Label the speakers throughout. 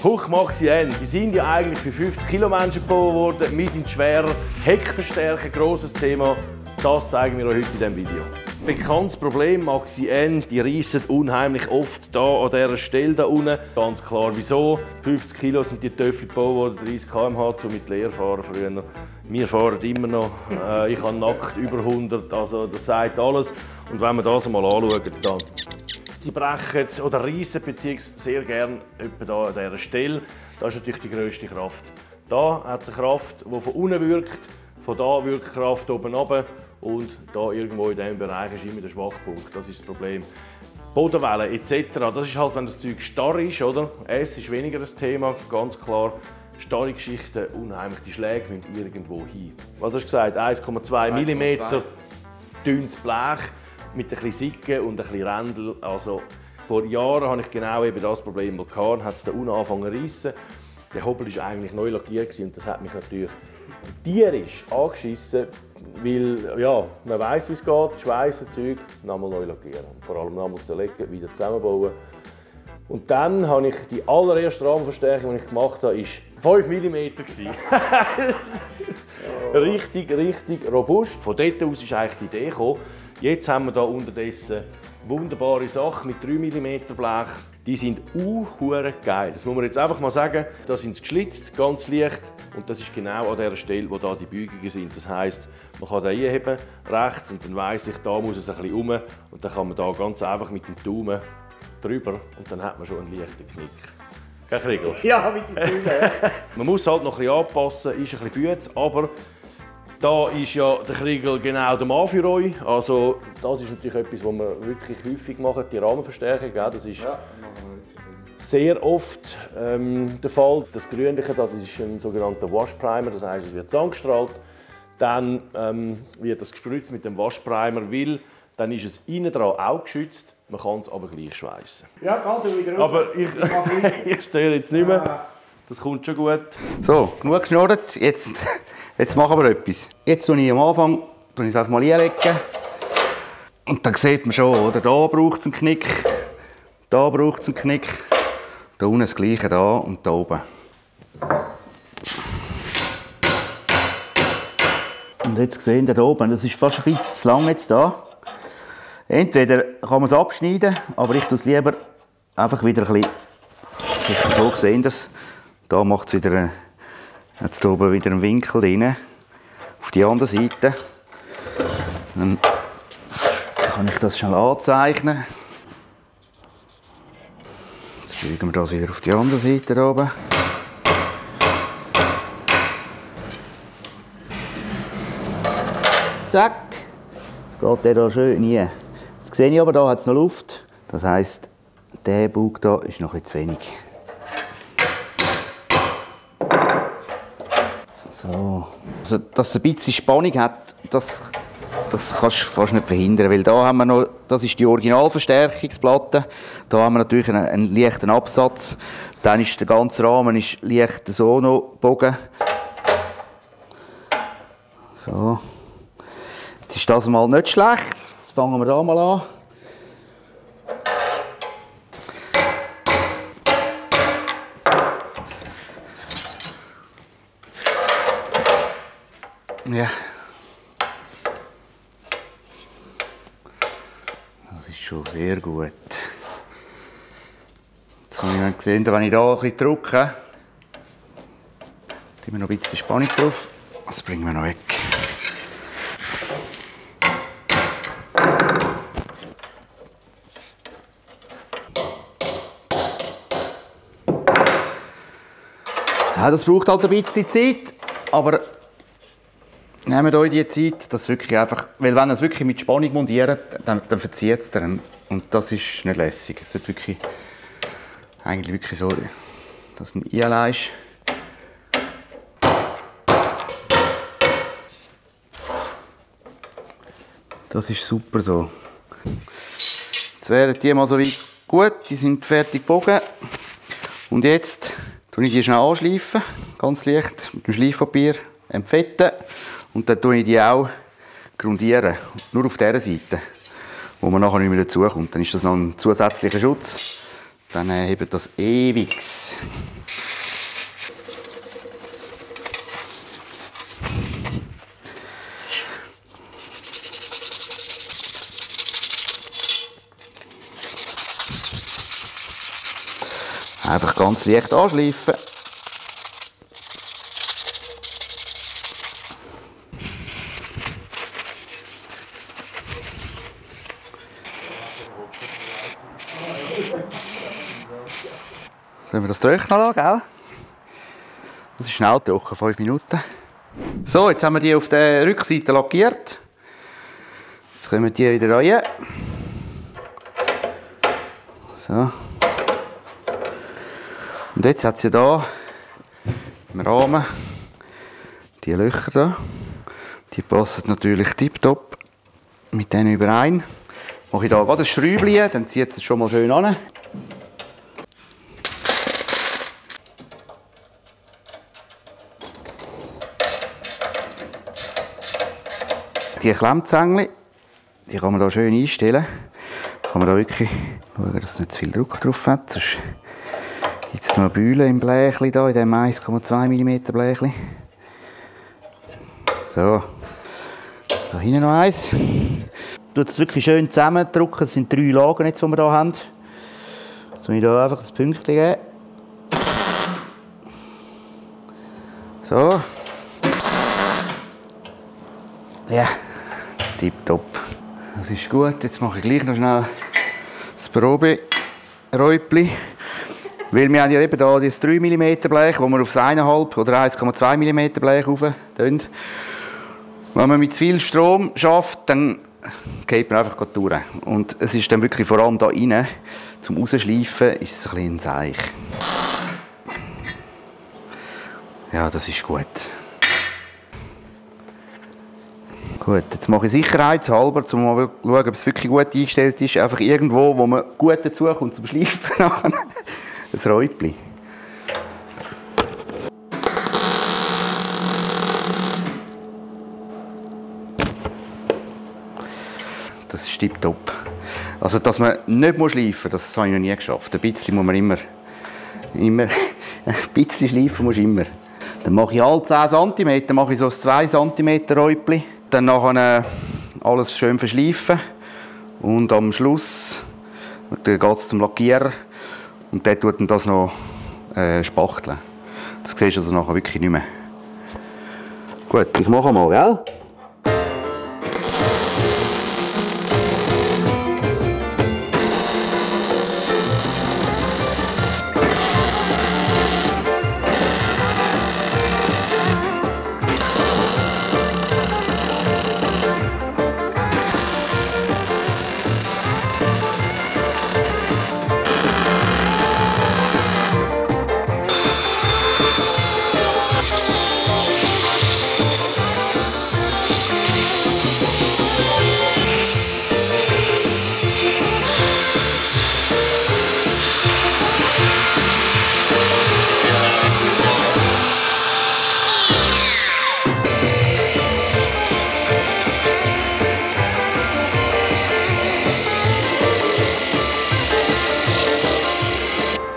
Speaker 1: Hoch Maxi N, die sind ja eigentlich für 50 Kilo Menschen gebaut worden. Wir sind schwerer. Heckverstärker, grosses Thema. Das zeigen wir euch heute in diesem Video. Bekanntes Problem, Maxi N, die reissen unheimlich oft da an dieser Stelle da unten. Ganz klar, wieso? 50 Kilo sind die Töffel gebaut worden, 30 km/h, so mit Leerfahren früher. Wir fahren immer noch. Ich habe nackt über 100, also das sagt alles. Und wenn wir das einmal anschauen, dann die brechen oder reissen beziehungsweise sehr gerne etwa hier an dieser Stelle. Das ist natürlich die grösste Kraft. Da hat es eine Kraft, die von unten wirkt, von da wirkt die Kraft oben runter und da irgendwo in diesem Bereich ist immer der Schwachpunkt. Das ist das Problem. Bodenwellen etc. Das ist halt, wenn das Zeug starr ist, oder? Es ist weniger das Thema, ganz klar. Starre Geschichten, unheimlich, die Schläge müssen irgendwo hin. Was hast du gesagt? 1,2 mm dünnes Blech mit ein bisschen Sicke und ein bisschen Rändel. Also, vor Jahren hatte ich genau eben das Problem gehabt, hat es da unten angefangen zu reissen. Der Hobel war eigentlich neu lackiert und das hat mich natürlich tierisch angeschissen, weil ja, man weiss, wie es geht, schweissen, Zeug, nochmal neu lackieren. Vor allem nochmal zerlegen, wieder zusammenbauen. Und dann habe ich die allererste Rahmenverstärkung, die ich gemacht habe, war 5 mm. Richtig, richtig robust. Von dort aus ist eigentlich die Idee gekommen. Jetzt haben wir hier unterdessen wunderbare Sachen mit 3 mm Blech. Die sind geil. Das muss man jetzt einfach mal sagen. Da sind sie geschlitzt, ganz leicht. Und das ist genau an der Stelle, wo da die Beugungen sind. Das heisst, man kann den einheben, rechts, und dann weiss ich, da muss es ein bisschen rum. Und dann kann man da ganz einfach mit dem Daumen drüber und dann hat man schon einen leichten Knick. Kein Kriegel?
Speaker 2: Ja, mit dem Daumen.
Speaker 1: Man muss halt noch ein bisschen anpassen, ist ein bisschen Bütz, aber da ist ja der Kriegel genau der Mann für euch. Also das ist natürlich etwas, was wir wirklich häufig machen, die Rahmenverstärkung. Das ist sehr oft der Fall. Das Grünliche, das ist ein sogenannter Wash-Primer, das heisst, es wird angestrahlt. Dann wird das gespritzt mit dem Wash-Primer, weil dann ist es innen dran auch geschützt. Man kann es aber gleich schweissen.
Speaker 2: Ja, geht wieder raus.
Speaker 1: Aber ich störe jetzt nicht mehr. Das kommt schon gut.
Speaker 3: So, genug geschnurrt. Jetzt machen wir etwas. Jetzt tue ich am Anfang es einfach mal einlegen. Und dann sieht man schon, oder? Da braucht es einen Knick, da braucht es einen Knick. Da unten das Gleiche, da und da oben. Und jetzt sehen wir hier oben, das ist fast ein bisschen zu lang jetzt da. Entweder kann man es abschneiden, aber ich tue es lieber einfach wieder ein bisschen so sehen. Da macht es wieder jetzt oben wieder einen Winkel rein. Auf die andere Seite. Dann kann ich das schnell anzeichnen. Jetzt biegen wir das wieder auf die andere Seite da oben. Zack. Jetzt geht der da schön rein. Jetzt sehe ich aber, da hat es noch Luft. Das heisst, der Bug hier ist noch etwas zu wenig. So. Also, dass es ein bisschen Spannung hat, das kannst du fast nicht verhindern. Weil da haben wir noch, das ist die Originalverstärkungsplatte. Da haben wir natürlich einen leichten Absatz. Dann ist der ganze Rahmen ist leicht so noch gebogen. So. Jetzt ist das mal nicht schlecht. Jetzt fangen wir da mal an. Ja. Das ist schon sehr gut. Jetzt habe ich dann gesehen, wenn ich da ein bisschen drücke, tun wir noch ein bisschen Spannung drauf. Das bringen wir noch weg. Ja, das braucht halt ein bisschen Zeit, aber nehmt euch die Zeit, dass wirklich einfach, weil wenn ihr es wirklich mit Spannung montiert, dann verzieht es dann. Und das ist nicht lässig. Es ist wirklich, eigentlich wirklich so, dass du ihn einlegst. Das ist super so. Jetzt wären die mal so weit gut, die sind fertig gebogen. Und jetzt tue ich die schnell anschleifen, ganz leicht, mit dem Schleifpapier entfetten. Und dann tue ich die auch grundieren, nur auf dieser Seite, wo man nachher nicht mehr dazukommt. Dann ist das noch ein zusätzlicher Schutz. Dann hebt das ewig. Einfach ganz leicht anschleifen. Dann wir das trocknen lassen, gell? Das ist schnell trocken, 5 Minuten. So, jetzt haben wir die auf der Rückseite lackiert. Jetzt kommen die wieder rein. So. Und jetzt hat sie hier im Rahmen die Löcher hier. Die passen natürlich tiptop mit denen überein. Mache ich hier gerade ein Schräubchen, dann zieht es schon mal schön an. Die Klemmzängchen, die kann man hier schön einstellen. Kann man da wirklich schauen, dass nicht zu viel Druck drauf hat. Sonst gibt es noch eine Bühle im Blechli da, in diesem 1,2 mm Blechli. So, da hinten noch eins. Tut es wirklich schön zusammendrücken. Das sind 3 Lagen, jetzt, die wir hier haben. Jetzt muss ich hier einfach ein Pünktchen geben. So. Ja, tipptopp. Das ist gut. Jetzt mache ich gleich noch schnell das Proberäubchen. Weil wir haben ja eben hier das 3 mm Blech, wo wir aufs 1,5 oder 1,2 mm Blech rauf tun. Wenn man mit zu viel Strom schafft, dann geht man einfach durch. Und es ist dann wirklich vor allem hier rein, zum Rausschleifen, ist es ein bisschen ein Seich. Ja, das ist gut. Gut, jetzt mache ich sicherheitshalber, um mal zu schauen, ob es wirklich gut eingestellt ist, einfach irgendwo, wo man gut dazukommt zum Schleifen, ein Räubchen. Das ist tipptopp. Also, dass man nicht schleifen muss, das habe ich noch nie geschafft. Ein bisschen muss man immer ein bisschen schleifen muss immer. Dann mache ich alle 10 cm, mache ich so ein 2 cm Räubchen. Dann nachher alles schön verschleifen. Und am Schluss geht es zum Lackierer. Und der tut dann das noch spachteln. Das siehst du also nachher wirklich nicht mehr. Gut, ich mache mal, gell?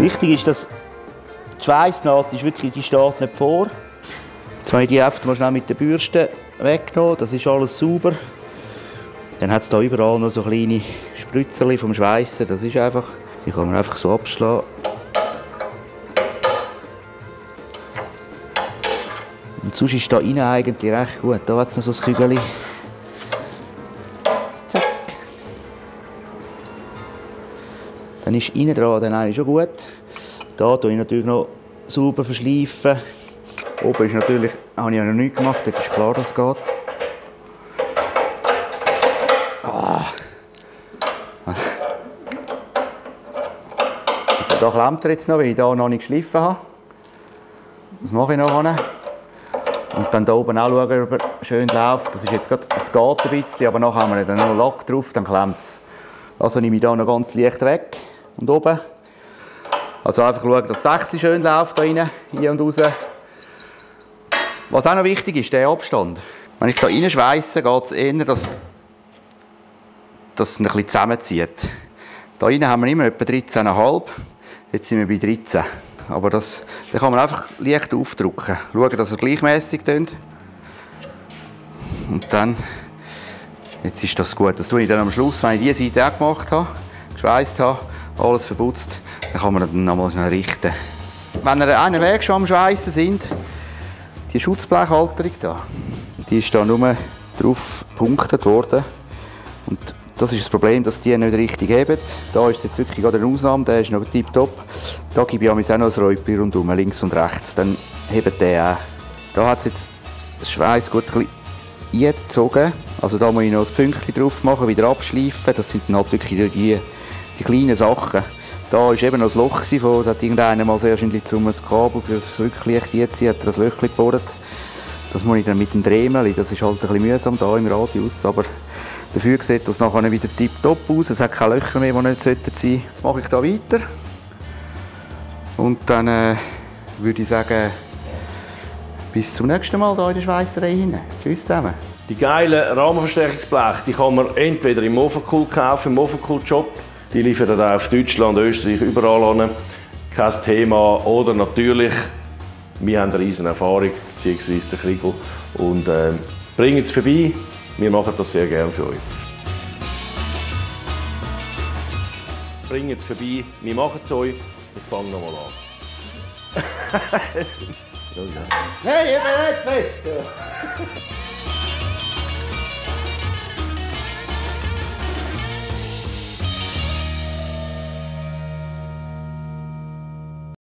Speaker 3: Wichtig ist, dass die Schweissnaht ist wirklich, die steht nicht vor. Jetzt habe ich die einfach mal schnell mit der Bürste weggenommen, das ist alles sauber. Dann hat es hier überall noch so kleine Spritzerchen vom Schweissen, das ist einfach, die kann man einfach so abschlagen. Und sonst ist da innen eigentlich recht gut, da hat es noch so ein Kügelchen. Zack. Dann ist innen dran dann eigentlich schon gut. Da tue ich natürlich noch sauber verschleifen. Oben ist natürlich, habe ich ja noch nichts gemacht, dort ist klar, dass es geht. Da klemmt er jetzt noch, weil ich hier noch nicht geschliffen habe. Das mache ich nachher. Und dann hier oben auch schauen, ob er schön läuft. Das ist jetzt gerade, es geht ein bisschen, aber nachher haben wir dann noch Lack drauf, dann klemmt es. Also nehme ich hier noch ganz leicht weg. Und oben. Also einfach schauen, dass das 6 schön läuft, hier und raus. Was auch noch wichtig ist, der Abstand. Wenn ich hier reinschweisse, geht es eher, dass es ein bisschen zusammenzieht. Hier haben wir immer etwa 13,5. Jetzt sind wir bei 13. Aber den kann man einfach leicht aufdrücken. Schauen, dass er gleichmäßig tönt. Und dann, jetzt ist das gut. Das tue ich dann am Schluss, wenn ich diese Seite auch gemacht habe, geschweisst habe, alles verputzt. Dann kann man dann nochmal schnell richten. Wenn ihr einen Weg schon am Schweissen sind, die Schutzblechhalterung da, die ist da nur drauf gepunktet worden. Und das ist das Problem, dass die nicht richtig heben. Da ist jetzt wirklich gerade eine Ausnahme, der ist noch tipptopp. Da gebe ich auch noch ein Räubchen rundherum, links und rechts, dann hebt der auch. Da hat es jetzt das Schweißgut ein bisschen eingezogen. Also da muss ich noch ein Pünktchen drauf machen, wieder abschleifen. Das sind dann halt wirklich die kleinen Sachen. Da war eben noch ein Loch, da hat irgendeiner mal sehr wahrscheinlich zum Kabel für das Rücklicht einziehen, hat er ein Löchchen gebohrt. Das muss ich dann mit dem Dremel, das ist halt ein bisschen mühsam da im Radius, aber dafür sieht das nachher wieder tipptopp aus. Es hat keine Löcher mehr, die nicht sein sollten. Jetzt mache ich da weiter. Und dann würde ich sagen, bis zum nächsten Mal hier in der Schweisserei hinein. Tschüss zusammen.
Speaker 1: Die geilen Rahmenverstärkungsbleche, die kann man entweder im Ofencool kaufen, im Ofencool-Shop. Die liefern auch auf Deutschland, Österreich, überall an. Kein Thema. Oder natürlich, wir haben eine riesen Erfahrung, beziehungsweise der Kriegel. Und bringen es vorbei. Wir machen das sehr gerne für euch. Bringen es vorbei, wir machen es euch und fangen nochmal an.
Speaker 3: Hey, ich bin nicht fest!